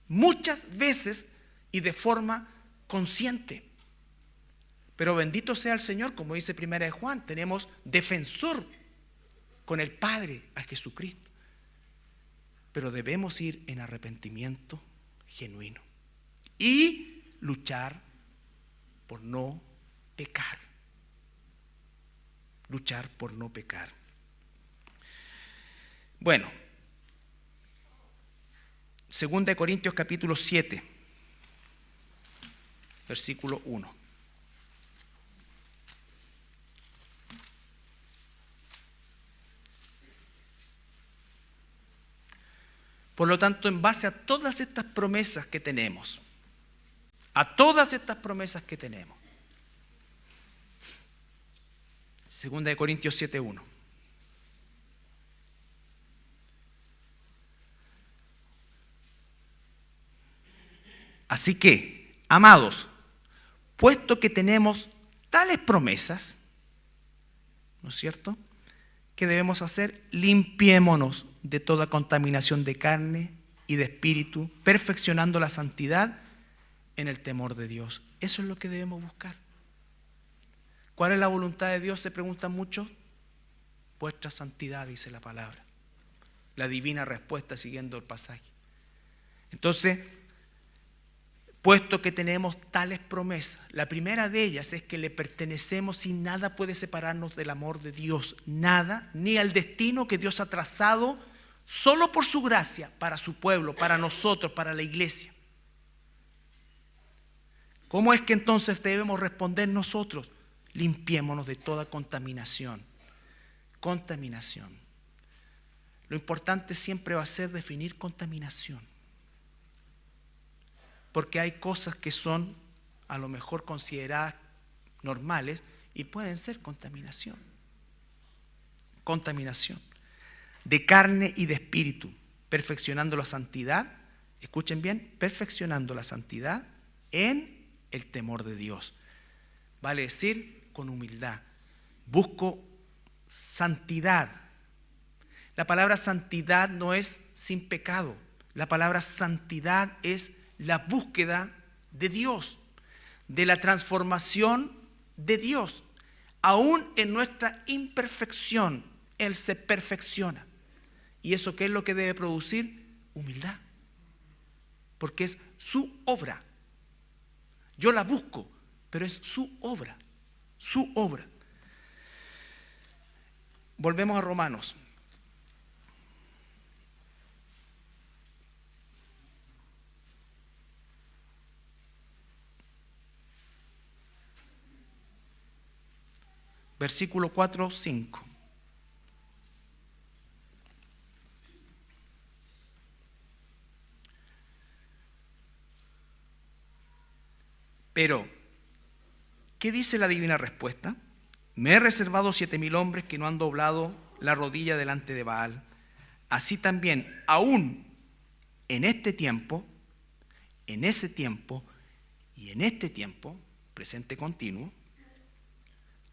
A: muchas veces y de forma consciente. Pero bendito sea el Señor, como dice 1 Juan, tenemos defensor con el Padre, a Jesucristo. Pero debemos ir en arrepentimiento genuino y luchar por no pecar. Luchar por no pecar. Bueno, 2 Corintios capítulo 7, versículo 1. Por lo tanto, en base a todas estas promesas que tenemos, Segunda de Corintios 7:1. Así que, amados, puesto que tenemos tales promesas, ¿no es cierto?, ¿qué debemos hacer? Limpiémonos de toda contaminación de carne y de espíritu, perfeccionando la santidad en el temor de Dios. Eso es lo que debemos buscar. ¿Cuál es la voluntad de Dios? Se preguntan muchos. Vuestra santidad, dice la palabra. La divina respuesta siguiendo el pasaje. Entonces, puesto que tenemos tales promesas, la primera de ellas es que le pertenecemos y nada puede separarnos del amor de Dios. Nada, ni al destino que Dios ha trazado solo por su gracia para su pueblo, para nosotros, para la iglesia. ¿Cómo es que entonces debemos responder nosotros? Limpiémonos de toda contaminación. Contaminación. Lo importante siempre va a ser definir contaminación. Porque hay cosas que son a lo mejor consideradas normales y pueden ser contaminación. Contaminación. De carne y de espíritu, perfeccionando la santidad. Escuchen bien, perfeccionando la santidad en el temor de Dios. Vale decir, con humildad. Busco santidad. La palabra santidad no es sin pecado. La palabra santidad es la búsqueda de Dios, de la transformación de Dios. Aún en nuestra imperfección, Él se perfecciona. ¿Y eso qué es lo que debe producir? Humildad. Porque es su obra. Yo la busco, pero es su obra. Su obra. Volvemos a Romanos. Versículo 4, 5. Pero, ¿qué dice la divina respuesta? Me he reservado 7.000 hombres que no han doblado la rodilla delante de Baal. Así también, aún en este tiempo, en ese tiempo y en este tiempo, presente continuo,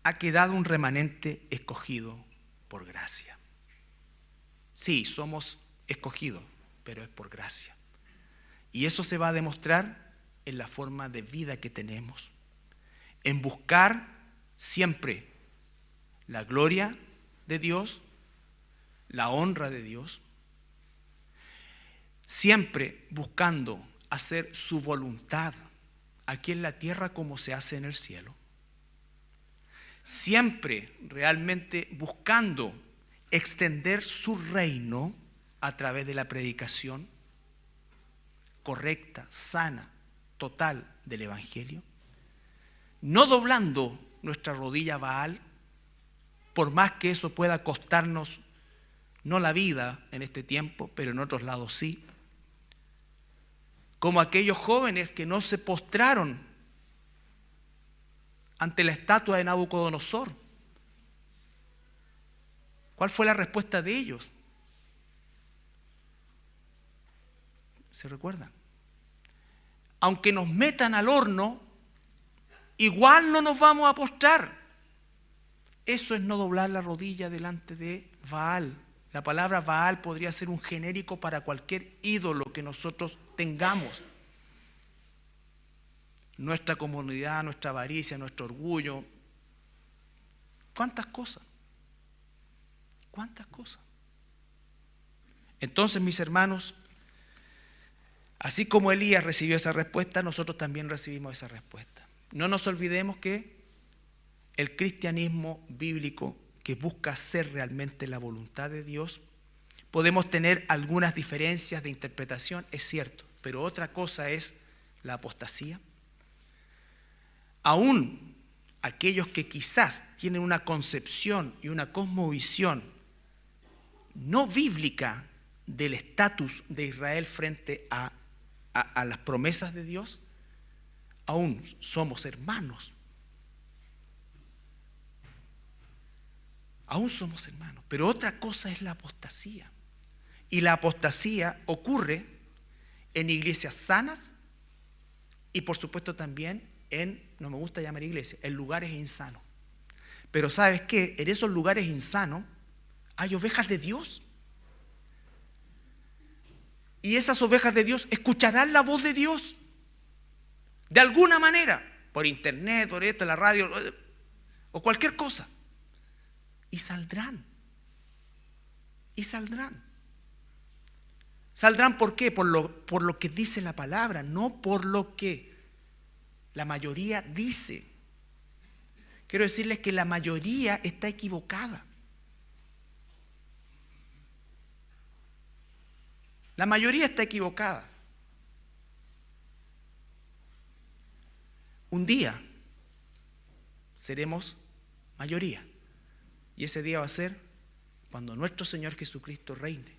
A: ha quedado un remanente escogido por gracia. Sí, somos escogidos, pero es por gracia. Y eso se va a demostrar en la forma de vida que tenemos, en buscar siempre la gloria de Dios, la honra de Dios, siempre buscando hacer su voluntad aquí en la tierra como se hace en el cielo, siempre realmente buscando extender su reino a través de la predicación correcta, sana, total del Evangelio, no doblando nuestra rodilla a Baal, por más que eso pueda costarnos no la vida en este tiempo, pero en otros lados sí, como aquellos jóvenes que no se postraron ante la estatua de Nabucodonosor. ¿Cuál fue la respuesta de ellos? ¿Se recuerdan? Aunque nos metan al horno, igual no nos vamos a postrar. Eso es no doblar la rodilla delante de Baal. La palabra Baal podría ser un genérico para cualquier ídolo que nosotros tengamos. Nuestra comunidad, nuestra avaricia, nuestro orgullo. ¿Cuántas cosas? ¿Cuántas cosas? Entonces, mis hermanos, así como Elías recibió esa respuesta, nosotros también recibimos esa respuesta. No nos olvidemos que el cristianismo bíblico que busca hacer realmente la voluntad de Dios, podemos tener algunas diferencias de interpretación, es cierto, pero otra cosa es la apostasía. Aún aquellos que quizás tienen una concepción y una cosmovisión no bíblica del estatus de Israel frente a las promesas de Dios, aún somos hermanos. Aún somos hermanos, pero otra cosa es la apostasía. Y la apostasía ocurre en iglesias sanas y por supuesto también en, no me gusta llamar iglesia, en lugares insanos. Pero ¿sabes qué? En esos lugares insanos hay ovejas de Dios. Y esas ovejas de Dios escucharán la voz de Dios. De alguna manera, por internet, por esto, la radio o cualquier cosa. Y saldrán. Y saldrán. ¿Saldrán por qué? Por lo que dice la palabra, no por lo que la mayoría dice. Quiero decirles que la mayoría está equivocada. La mayoría está equivocada. Un día seremos mayoría. Y ese día va a ser cuando nuestro Señor Jesucristo reine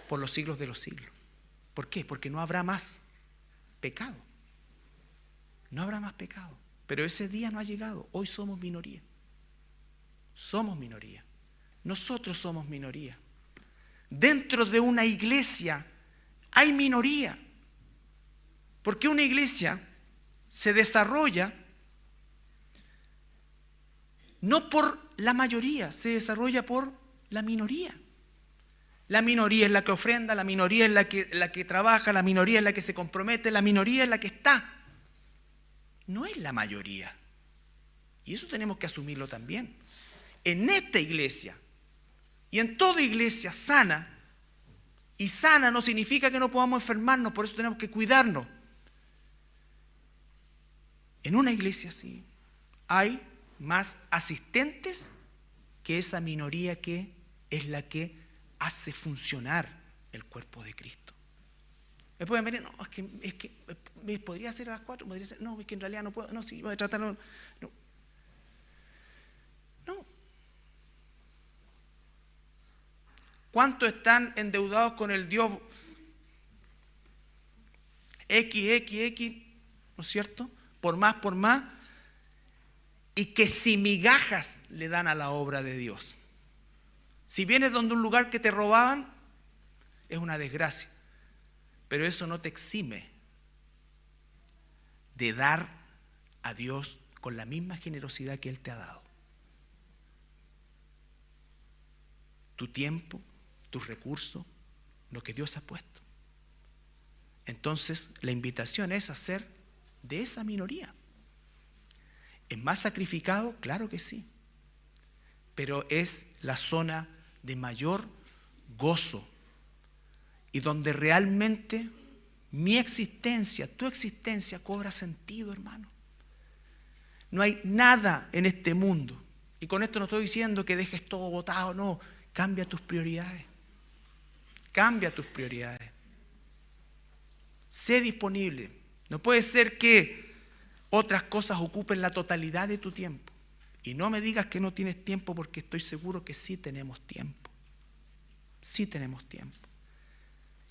A: por los siglos de los siglos. ¿Por qué? Porque no habrá más pecado. No habrá más pecado. Pero ese día no ha llegado. Hoy somos minoría. Somos minoría. Nosotros somos minoría. Dentro de una iglesia hay minoría. Porque una iglesia se desarrolla no por la mayoría, se desarrolla por la minoría. La minoría es la que ofrenda, la minoría es la que trabaja, la minoría es la que se compromete, la minoría es la que está. No es la mayoría. Y eso tenemos que asumirlo también. En esta iglesia y en toda iglesia sana, y sana no significa que no podamos enfermarnos, por eso tenemos que cuidarnos. En una iglesia así hay más asistentes que esa minoría que es la que hace funcionar el cuerpo de Cristo. Me pueden venir, no, es que podría ser a las 4, podría ser, no, es que en realidad no puedo, no, sí, voy a tratarlo, no. No. ¿Cuántos están endeudados con el Dios X ¿no es cierto? Por más, y que si migajas le dan a la obra de Dios. Si vienes donde un lugar que te robaban, es una desgracia, pero eso no te exime de dar a Dios con la misma generosidad que Él te ha dado. Tu tiempo, tus recursos, lo que Dios ha puesto. Entonces, la invitación es hacer de esa minoría. ¿Es más sacrificado? Claro que sí. Pero es la zona de mayor gozo y donde realmente mi existencia, tu existencia cobra sentido, hermano. No hay nada en este mundo, y con esto no estoy diciendo que dejes todo botado, no, cambia tus prioridades. Cambia tus prioridades. Sé disponible. No puede ser que otras cosas ocupen la totalidad de tu tiempo. Y no me digas que no tienes tiempo, porque estoy seguro que sí tenemos tiempo. Sí tenemos tiempo.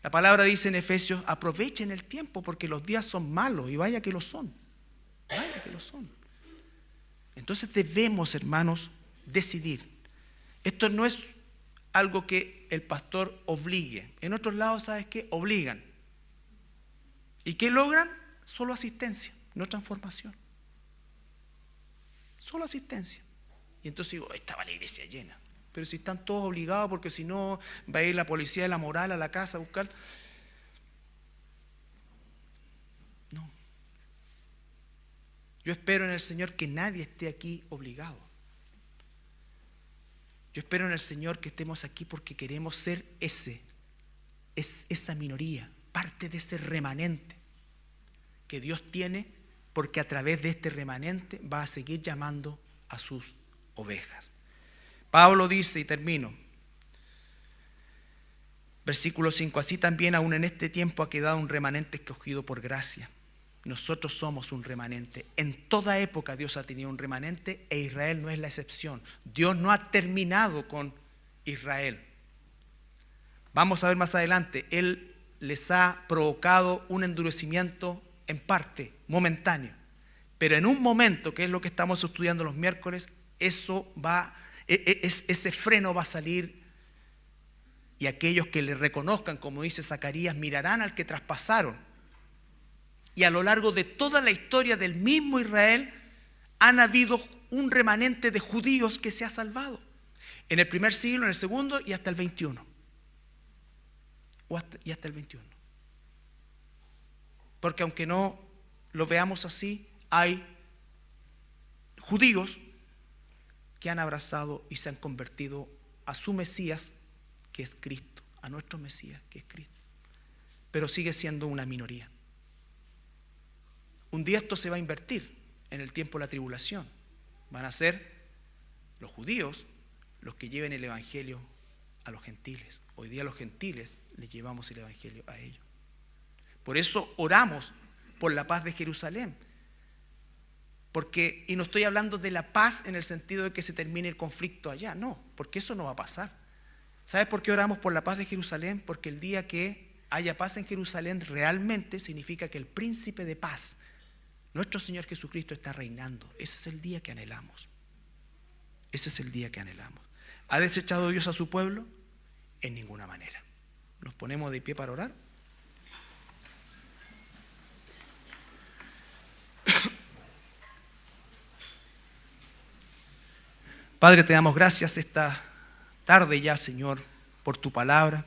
A: La palabra dice en Efesios, aprovechen el tiempo porque los días son malos, y vaya que lo son. Vaya que lo son. Entonces debemos, hermanos, decidir. Esto no es algo que el pastor obligue. En otros lados, ¿sabes qué? Obligan. ¿Y qué logran? Solo asistencia, no transformación. Solo asistencia. Y entonces digo, estaba la iglesia llena. Pero si están todos obligados, porque si no va a ir la policía de la moral a la casa a buscar. No. Yo espero en el Señor que nadie esté aquí obligado. Yo espero en el Señor que estemos aquí porque queremos ser esa minoría, parte de ese remanente que Dios tiene, porque a través de este remanente va a seguir llamando a sus ovejas. Pablo dice, y termino, versículo 5, así también aún en este tiempo ha quedado un remanente escogido por gracia. Nosotros somos un remanente. En toda época Dios ha tenido un remanente, e Israel no es la excepción. Dios no ha terminado con Israel. Vamos a ver más adelante, Él les ha provocado un endurecimiento en parte, momentáneo. Pero en un momento, que es lo que estamos estudiando los miércoles, ese freno va a salir, y aquellos que le reconozcan, como dice Zacarías, mirarán al que traspasaron. Y a lo largo de toda la historia del mismo Israel han habido un remanente de judíos que se ha salvado. En el primer siglo, en el segundo y hasta el 21. Y hasta el 21. Porque aunque no lo veamos así, hay judíos que han abrazado y se han convertido a su Mesías, que es Cristo, a nuestro Mesías, que es Cristo. Pero sigue siendo una minoría. Un día esto se va a invertir en el tiempo de la tribulación. Van a ser los judíos los que lleven el evangelio a los gentiles. Hoy día los gentiles les llevamos el evangelio a ellos. Por eso oramos por la paz de Jerusalén. Y no estoy hablando de la paz en el sentido de que se termine el conflicto allá, no, porque eso no va a pasar. ¿Sabes por qué oramos por la paz de Jerusalén? Porque el día que haya paz en Jerusalén realmente significa que el príncipe de paz, nuestro Señor Jesucristo, está reinando. Ese es el día que anhelamos. Ese es el día que anhelamos. ¿Ha desechado Dios a su pueblo? En ninguna manera. Nos ponemos de pie para orar. Padre, te damos gracias esta tarde ya, Señor, por tu palabra.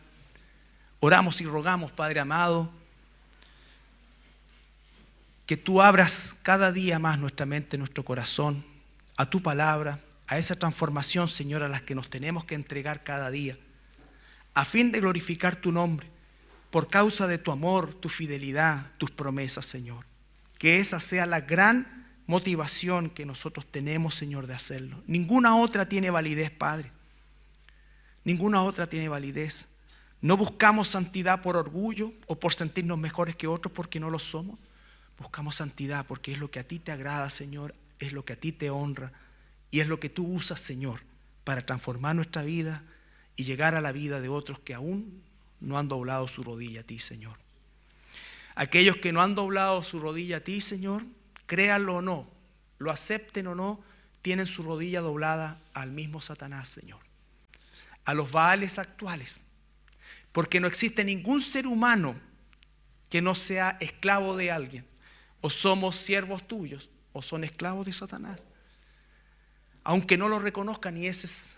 A: Oramos y rogamos, Padre amado, que tú abras cada día más nuestra mente, nuestro corazón, a tu palabra, a esa transformación, Señor, a la que nos tenemos que entregar cada día, a fin de glorificar tu nombre, por causa de tu amor, tu fidelidad, tus promesas, Señor. Que esa sea la gran motivación que nosotros tenemos, Señor, de hacerlo. Ninguna otra tiene validez, Padre. Ninguna otra tiene validez. No buscamos santidad por orgullo o por sentirnos mejores que otros porque no lo somos. Buscamos santidad porque es lo que a ti te agrada, Señor, es lo que a ti te honra y es lo que tú usas, Señor, para transformar nuestra vida y llegar a la vida de otros que aún no han doblado su rodilla a ti, Señor. Aquellos que no han doblado su rodilla a ti, Señor, créanlo o no, lo acepten o no, tienen su rodilla doblada al mismo Satanás, Señor. A los Baales actuales. Porque no existe ningún ser humano que no sea esclavo de alguien. O somos siervos tuyos o son esclavos de Satanás. Aunque no lo reconozcan, y esa es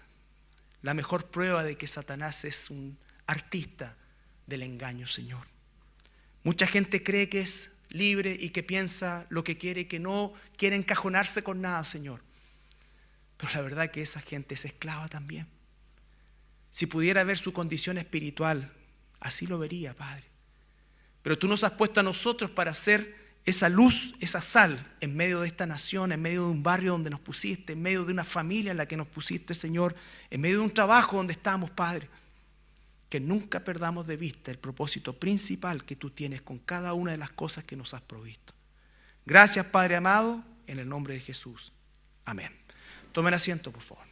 A: la mejor prueba de que Satanás es un artista del engaño, Señor. Mucha gente cree que es libre y que piensa lo que quiere y que no quiere encajonarse con nada, Señor. Pero la verdad es que esa gente es esclava también. Si pudiera ver su condición espiritual, así lo vería, Padre. Pero tú nos has puesto a nosotros para ser esa luz, esa sal en medio de esta nación, en medio de un barrio donde nos pusiste, en medio de una familia en la que nos pusiste, Señor, en medio de un trabajo donde estamos, Padre. Que nunca perdamos de vista el propósito principal que tú tienes con cada una de las cosas que nos has provisto. Gracias, Padre amado, en el nombre de Jesús. Amén. Tomen asiento, por favor.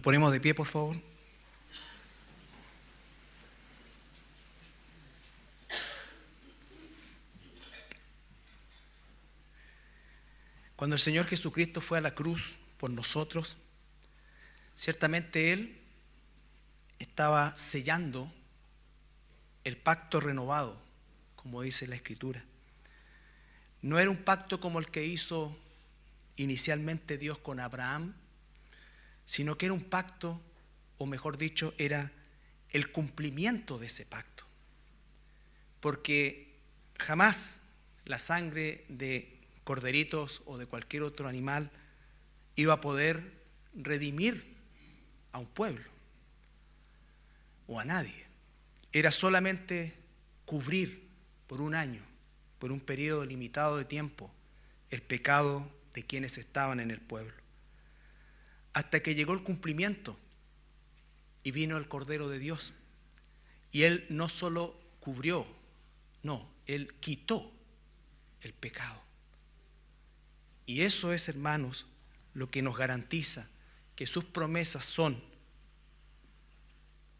A: ponemos de pie, por favor. Cuando el Señor Jesucristo fue a la cruz por nosotros, ciertamente Él estaba sellando el pacto renovado, como dice la Escritura. No era un pacto como el que hizo inicialmente Dios con Abraham, sino que era un pacto, o mejor dicho, era el cumplimiento de ese pacto. Porque jamás la sangre de corderitos o de cualquier otro animal iba a poder redimir a un pueblo o a nadie. Era solamente cubrir por un año, por un periodo limitado de tiempo, el pecado de quienes estaban en el pueblo. Hasta que llegó el cumplimiento y vino el Cordero de Dios. Y Él no solo cubrió, no, Él quitó el pecado. Y eso es, hermanos, lo que nos garantiza que sus promesas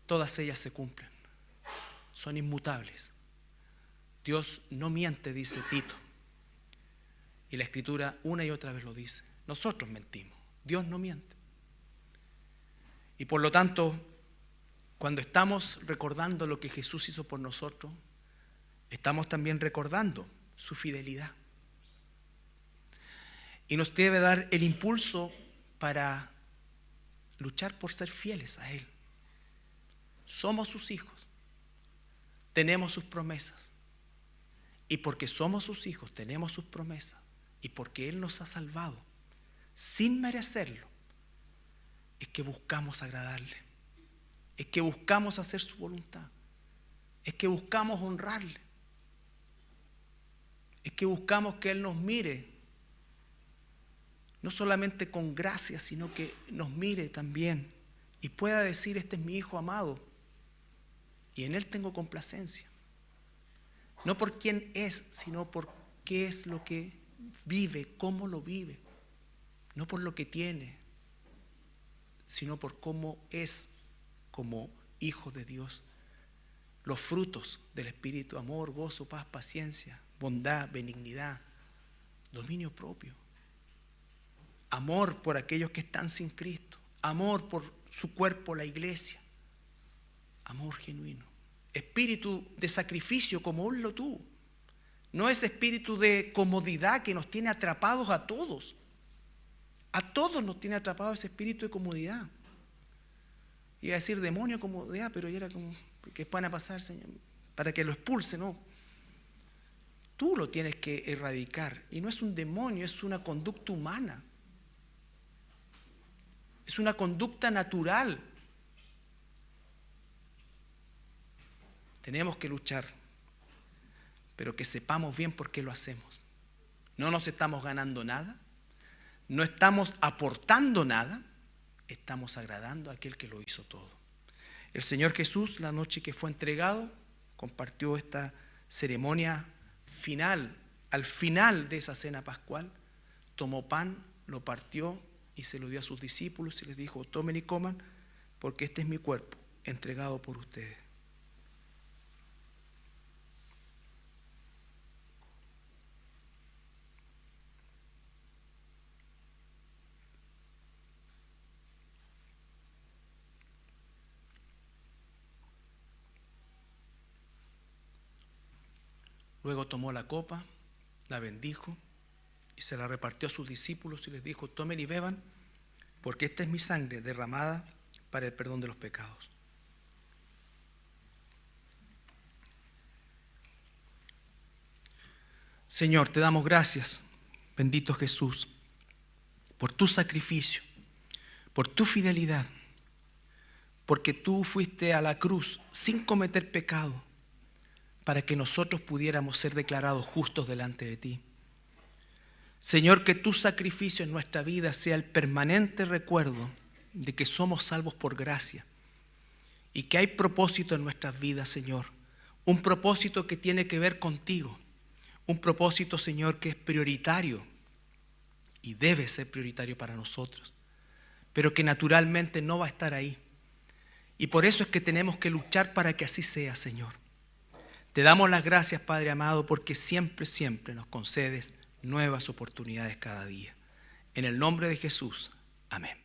A: todas ellas se cumplen, son inmutables. Dios no miente, dice Tito. Y la Escritura una y otra vez lo dice. Nosotros mentimos, Dios no miente. Y por lo tanto, cuando estamos recordando lo que Jesús hizo por nosotros, estamos también recordando su fidelidad. Y nos debe dar el impulso para luchar por ser fieles a Él. Somos sus hijos, tenemos sus promesas. Y porque somos sus hijos, tenemos sus promesas. Y porque Él nos ha salvado, sin merecerlo, es que buscamos agradarle. Es que buscamos hacer su voluntad. Es que buscamos honrarle. Es que buscamos que Él nos mire, no solamente con gracia, sino que nos mire también y pueda decir: este es mi hijo amado y en Él tengo complacencia. No por quién es, sino por qué es lo que vive, cómo lo vive. No por lo que tiene, sino por cómo es como hijo de Dios. Los frutos del Espíritu: amor, gozo, paz, paciencia, bondad, benignidad, dominio propio. Amor por aquellos que están sin Cristo. Amor por su cuerpo, la iglesia. Amor genuino. Espíritu de sacrificio como Él lo tuvo. No es espíritu de comodidad que nos tiene atrapados a todos. A todos nos tiene atrapados ese espíritu de comodidad. Iba a decir demonio comodidad, pero ya era como que van a pasar, Señor, para que lo expulse, no. Tú lo tienes que erradicar. Y no es un demonio, es una conducta humana. Es una conducta natural. Tenemos que luchar, pero que sepamos bien por qué lo hacemos. No nos estamos ganando nada, no estamos aportando nada, estamos agradando a aquel que lo hizo todo. El Señor Jesús, la noche que fue entregado, compartió esta ceremonia final. Al final de esa cena pascual, tomó pan, lo partió y se lo dio a sus discípulos y les dijo: tomen y coman, porque este es mi cuerpo, entregado por ustedes. Luego tomó la copa, la bendijo y se la repartió a sus discípulos y les dijo: tomen y beban, porque esta es mi sangre derramada para el perdón de los pecados. Señor, te damos gracias, bendito Jesús, por tu sacrificio, por tu fidelidad, porque tú fuiste a la cruz sin cometer pecado, para que nosotros pudiéramos ser declarados justos delante de ti. Señor, que tu sacrificio en nuestra vida sea el permanente recuerdo de que somos salvos por gracia y que hay propósito en nuestras vidas, Señor. Un propósito que tiene que ver contigo. Un propósito, Señor, que es prioritario y debe ser prioritario para nosotros. pero que naturalmente no va a estar ahí. Y por eso es que tenemos que luchar para que así sea, Señor. Te damos las gracias, Padre amado, porque siempre, siempre nos concedes nuevas oportunidades cada día. En el nombre de Jesús, amén.